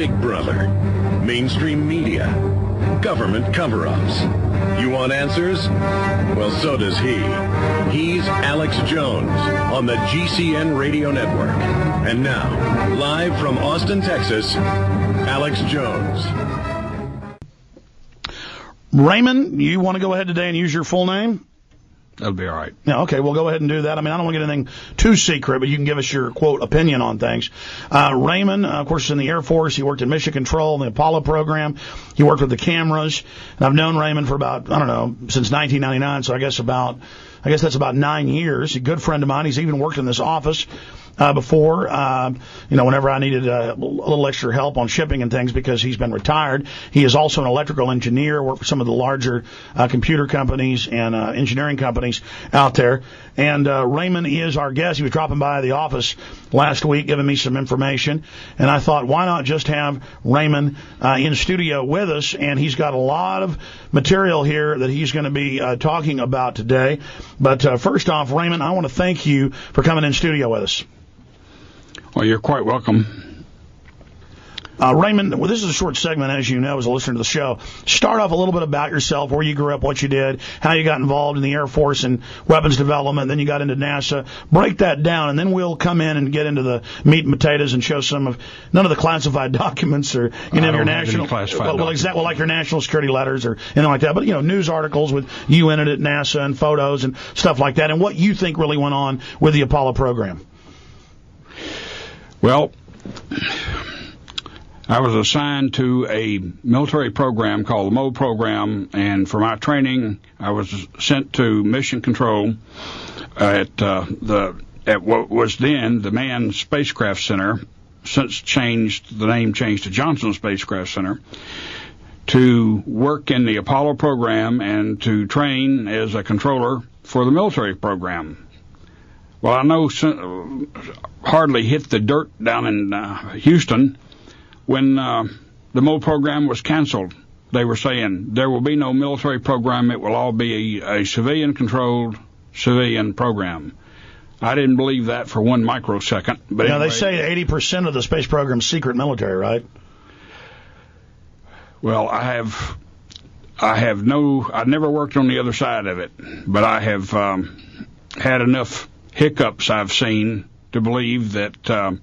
Big Brother, mainstream media, government cover-ups. You want answers? Well, so does he. He's Alex Jones on the GCN Radio Network. And now, live from Austin, Texas, Alex Jones. Raymond, you want to go ahead today and use your full name? That'll be all right. Yeah, okay, we'll go ahead and do that. I mean, I don't want to get anything too secret, but you can give us your, quote, opinion on things. Raymond, of course, is in the Air Force. He worked in Mission Control, the Apollo program. He worked with the cameras. And I've known Raymond for about, I don't know, since 1999, so I guess that's about 9 years. He's a good friend of mine. He's even worked in this office before, whenever I needed a little extra help on shipping and things because he's been retired. He is also an electrical engineer, worked for some of the larger computer companies and engineering companies out there. And Raymond is our guest. He was dropping by the office last week giving me some information. And I thought, why not just have Raymond in studio with us? And he's got a lot of material here that he's going to be talking about today. But first off, Raymond, I want to thank you for coming in studio with us. Well, you're quite welcome. Raymond, well, this is a short segment, as you know, as a listener to the show. Start off a little bit about yourself, where you grew up, what you did, how you got involved in the Air Force and weapons development, then you got into NASA. Break that down, and then we'll come in and get into the meat and potatoes and show none of the classified documents or your national classified like your national security letters or anything like that. But news articles with you in it at NASA and photos and stuff like that, and what you think really went on with the Apollo program. Well, I was assigned to a military program called the MOCR program, and for my training, I was sent to Mission Control at what was then the Manned Spacecraft Center, since the name changed to Johnson Spacecraft Center, to work in the Apollo program and to train as a controller for the military program. Well, I know hardly hit the dirt down in Houston when the MOCR program was canceled. They were saying there will be no military program. It will all be a civilian-controlled civilian program. I didn't believe that for one microsecond. But anyway, they say 80% of the space program is secret military, right? Well, I've never worked on the other side of it, but I have had enough hiccups I've seen to believe that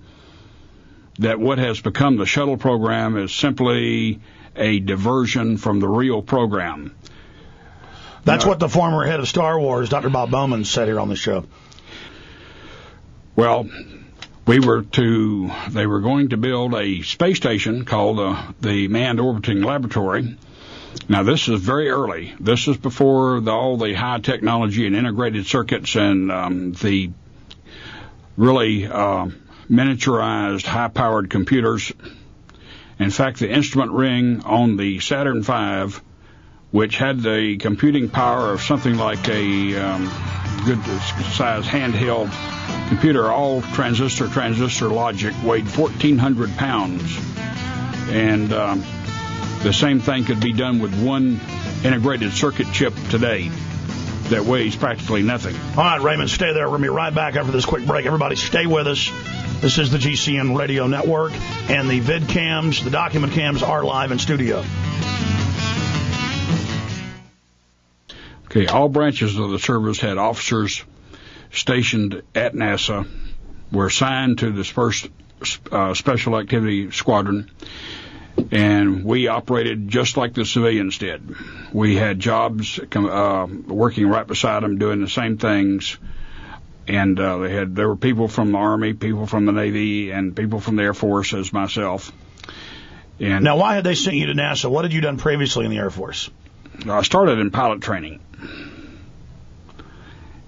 what has become the shuttle program is simply a diversion from the real program. That's what the former head of Star Wars, Dr. Bob Bowman, said here on the show. Well, they were going to build a space station called the Manned Orbiting Laboratory. Now, this is very early. This is before all the high technology and integrated circuits and the really miniaturized, high-powered computers. In fact, the instrument ring on the Saturn V, which had the computing power of something like a good-sized handheld computer, all transistor logic, weighed 1,400 pounds. And the same thing could be done with one integrated circuit chip today that weighs practically nothing. All right, Raymond, stay there. We're going to be right back after this quick break. Everybody stay with us. This is the GCN Radio Network, and the vid cams, the document cams are live in studio. Okay, all branches of the service had officers stationed at NASA, were assigned to this first Special Activity Squadron, and we operated just like the civilians did. We had jobs working right beside them, doing the same things, and there were people from the Army, people from the Navy, and people from the Air Force, as myself. And now, why had they sent you to NASA? What had you done previously in the Air Force? I started in pilot training.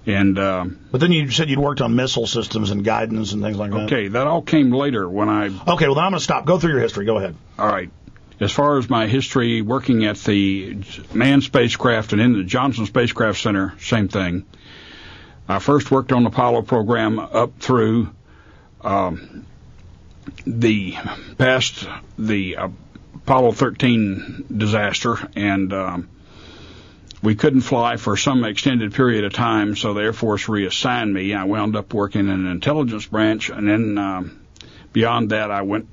And but then you said you'd worked on missile systems and guidance and things like that. Okay, that all came later when I... Okay, well, then I'm going to stop. Go through your history. Go ahead. All right. As far as my history working at the manned spacecraft and in the Johnson Spacecraft Center, same thing. I first worked on the Apollo program up through the Apollo 13 disaster, and we couldn't fly for some extended period of time, so the Air Force reassigned me. I wound up working in an intelligence branch, and then beyond that I went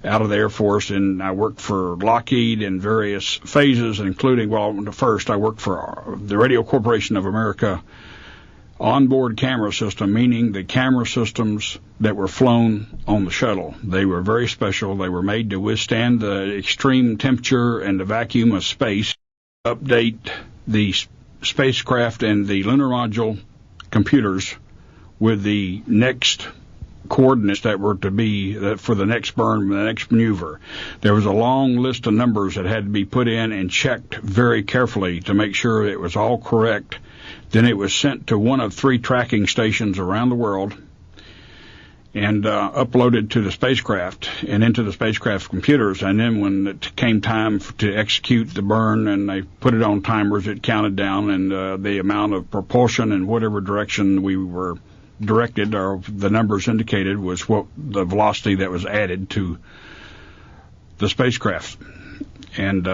out of the Air Force, and I worked for Lockheed in various phases, including, first I worked for the Radio Corporation of America onboard camera system, meaning the camera systems that were flown on the shuttle. They were very special. They were made to withstand the extreme temperature and the vacuum of space, update the spacecraft and the lunar module computers with the next coordinates that were to be for the next burn, the next maneuver. There was a long list of numbers that had to be put in and checked very carefully to make sure it was all correct. Then it was sent to one of 3 tracking stations around the world and uploaded to the spacecraft and into the spacecraft computers. And then when it came time to execute the burn and they put it on timers, it counted down, and the amount of propulsion in whatever direction we were directed, or the numbers indicated, was what the velocity that was added to the spacecraft. And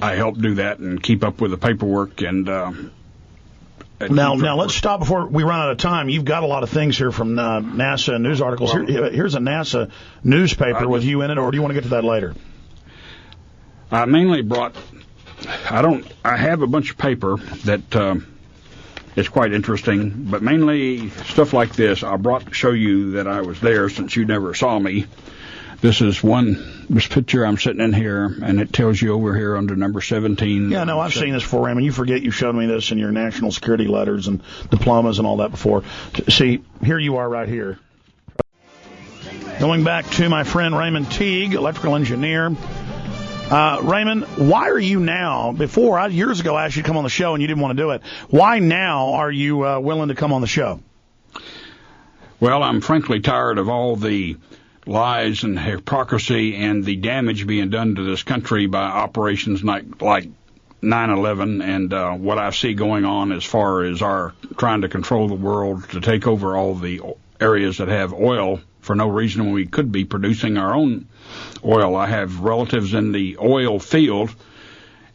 I helped do that and keep up with the paperwork. And now let's stop before we run out of time. You've got a lot of things here from NASA news articles. Here's a NASA newspaper with you in it, or do you want to get to that later? I mainly brought. I have a bunch of paper that is quite interesting, but mainly stuff like this I brought to show you that I was there, since you never saw me. This picture I'm sitting in here, and it tells you over here under number 17. Yeah, no, I've seen this before, Raymond. You forget you showed me this in your national security letters and diplomas and all that before. See, here you are right here. Going back to my friend Raymond Teague, electrical engineer. Raymond, why are you now, years ago I asked you to come on the show and you didn't want to do it, why now are you willing to come on the show? Well, I'm frankly tired of all the lies and hypocrisy and the damage being done to this country by operations like 9/11 and what I see going on as far as our trying to control the world to take over all the areas that have oil for no reason when we could be producing our own oil. I have relatives in the oil field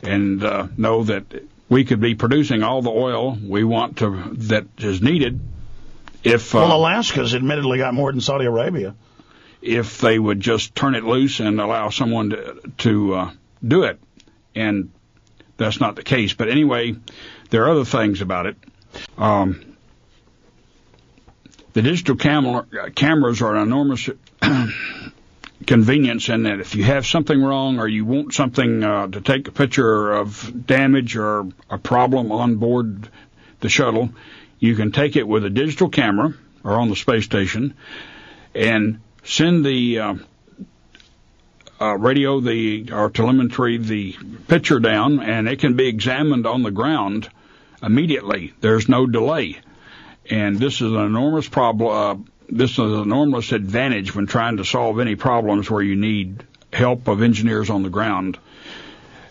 and know that we could be producing all the oil we want that is needed if... Alaska's admittedly got more than Saudi Arabia. If they would just turn it loose and allow someone to do it. And that's not the case. But anyway, there are other things about it. The digital cameras are an enormous convenience in that if you have something wrong or you want something to take a picture of damage or a problem on board the shuttle, you can take it with a digital camera or on the space station and send the radio, or telemetry, the picture down, and it can be examined on the ground immediately. There's no delay. And this is an enormous problem. This is an enormous advantage when trying to solve any problems where you need help of engineers on the ground.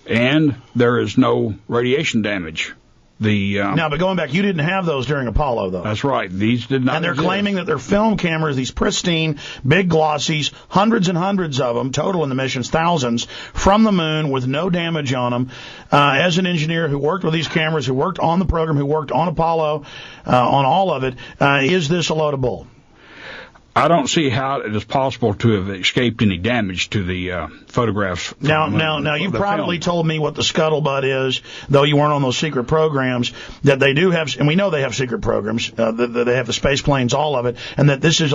And there is no radiation damage. Now, but going back, you didn't have those during Apollo, though. That's right. These did not. And they're claiming that they're film cameras, these pristine, big glossies, hundreds and hundreds of them, total in the missions, thousands, from the moon with no damage on them. As an engineer who worked with these cameras, who worked on the program, who worked on Apollo, on all of it, is this a load of bull? I don't see how it is possible to have escaped any damage to the photographs. Now, you probably told me what the scuttlebutt is, though you weren't on those secret programs, that they do have, and we know they have secret programs, that they have the space planes, all of it, and that this was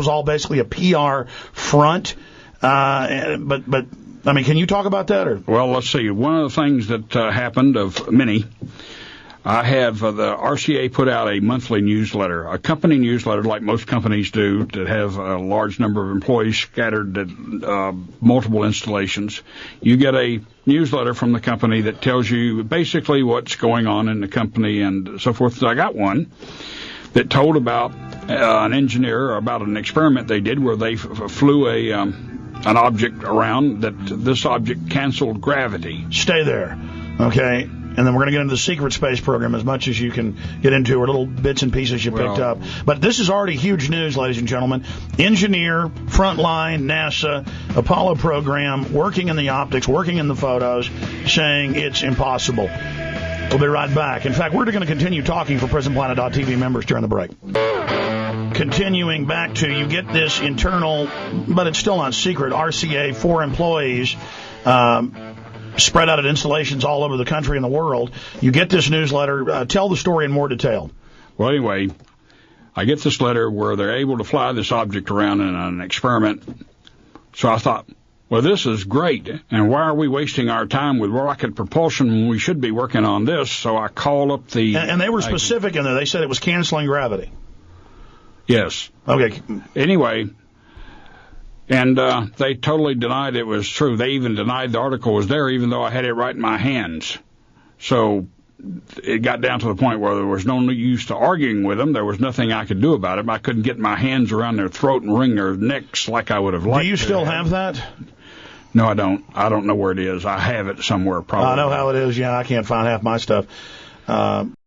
all basically a PR front. But I mean, can you talk about that? Or? Well, let's see. One of the things that happened, of many, I have the RCA put out a monthly newsletter, a company newsletter like most companies do, that have a large number of employees scattered at multiple installations. You get a newsletter from the company that tells you basically what's going on in the company and so forth. So I got one that told about an engineer, or about an experiment they did where they flew an object around, that this object canceled gravity. Stay there, okay? And then we're going to get into the secret space program as much as you can get into, or little bits and pieces you picked up. But this is already huge news, ladies and gentlemen. Engineer, frontline, NASA, Apollo program, working in the optics, working in the photos, saying it's impossible. We'll be right back. In fact, we're going to continue talking for PrisonPlanet.tv members during the break. Continuing back to, you get this internal, but it's still not secret, RCA for employees spread out at installations all over the country and the world. You get this newsletter. Tell the story in more detail. Well, anyway, I get this letter where they're able to fly this object around in an experiment. So I thought, well, this is great, and why are we wasting our time with rocket propulsion when we should be working on this? So I call up the... And they were specific in there. They said it was canceling gravity. Yes. Okay. Anyway, and they totally denied it was true. They even denied the article was there, even though I had it right in my hands. So it got down to the point where there was no use to arguing with them. There was nothing I could do about it. I couldn't get my hands around their throat and wring their necks like I would have liked. Do you still have that? No, I don't. I don't know where it is. I have it somewhere, probably. I know how it is. Yeah, I can't find half my stuff.